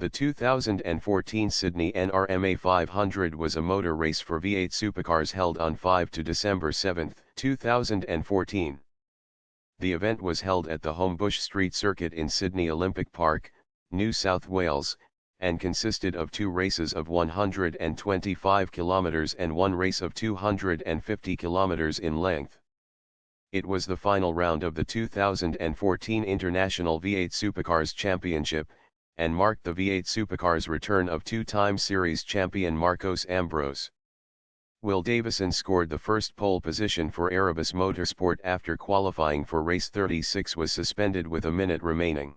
The 2014 Sydney NRMA 500 was a motor race for V8 supercars held on 5 to December 7, 2014. The event was held at the Homebush Street Circuit in Sydney Olympic Park, New South Wales, and consisted of 2 races of 125 kilometers and 1 race of 250 kilometers in length. It was the final round of the 2014 International V8 Supercars Championship, and marked the V8 Supercars' return of 2-time series champion Marcos Ambrose. Will Davison scored the first pole position for Erebus Motorsport after qualifying for race 36 was suspended with a minute remaining.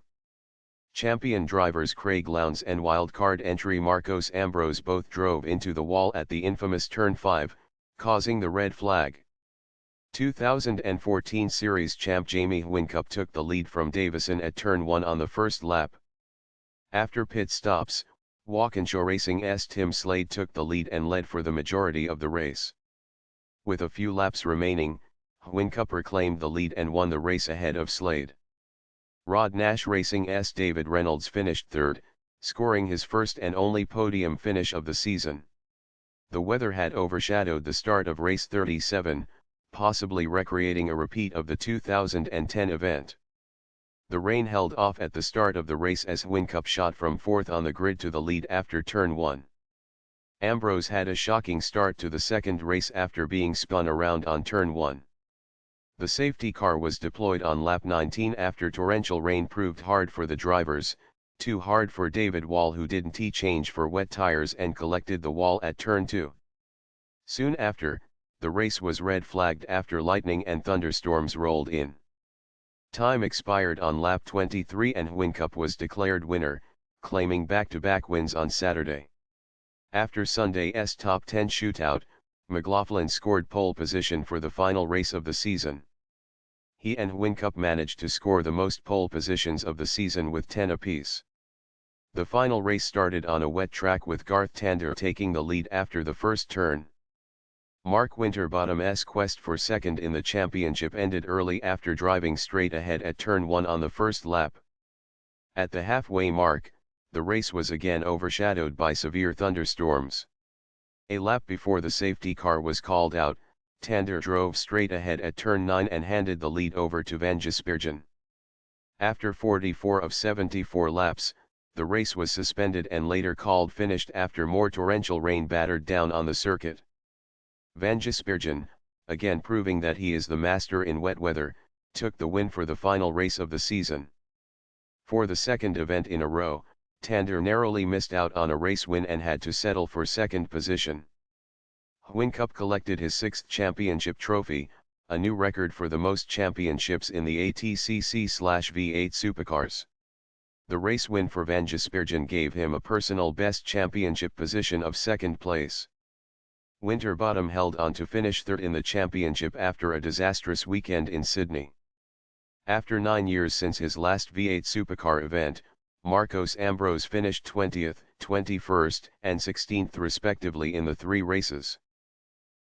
Champion drivers Craig Lowndes and wildcard entry Marcos Ambrose both drove into the wall at the infamous Turn 5, causing the red flag. 2014 Series champ Jamie Whincup took the lead from Davison at Turn 1 on the first lap. After pit stops, Walkinshaw Racing's Tim Slade took the lead and led for the majority of the race. With a few laps remaining, Whincup reclaimed the lead and won the race ahead of Slade. Rod Nash Racing's David Reynolds finished third, scoring his first and only podium finish of the season. The weather had overshadowed the start of race 37, possibly recreating a repeat of the 2010 event. The rain held off at the start of the race as Whincup shot from 4th on the grid to the lead after Turn 1. Ambrose had a shocking start to the second race after being spun around on Turn 1. The safety car was deployed on lap 19 after torrential rain proved hard for the drivers, too hard for David Wall, who didn't change for wet tires and collected the wall at Turn 2. Soon after, the race was red flagged after lightning and thunderstorms rolled in. Time expired on lap 23 and Whincup was declared winner, claiming back-to-back wins on Saturday. After Sunday's top 10 shootout, McLaughlin scored pole position for the final race of the season. He and Whincup managed to score the most pole positions of the season with 10 apiece. The final race started on a wet track with Garth Tander taking the lead after the first turn. Mark Winterbottom's quest for second in the championship ended early after driving straight ahead at Turn 1 on the first lap. At the halfway mark, the race was again overshadowed by severe thunderstorms. A lap before the safety car was called out, Tander drove straight ahead at Turn 9 and handed the lead over to Van Gisbergen. After 44 of 74 laps, the race was suspended and later called finished after more torrential rain battered down on the circuit. Van Gisbergen, again proving that he is the master in wet weather, took the win for the final race of the season. For the second event in a row, Tander narrowly missed out on a race win and had to settle for second position. Whincup collected his 6th championship trophy, a new record for the most championships in the ATCC/V8 Supercars. The race win for Van Gisbergen gave him a personal best championship position of 2nd place. Winterbottom held on to finish 3rd in the championship after a disastrous weekend in Sydney. After 9 years since his last V8 Supercar event, Marcos Ambrose finished 20th, 21st, and 16th respectively in the 3 races.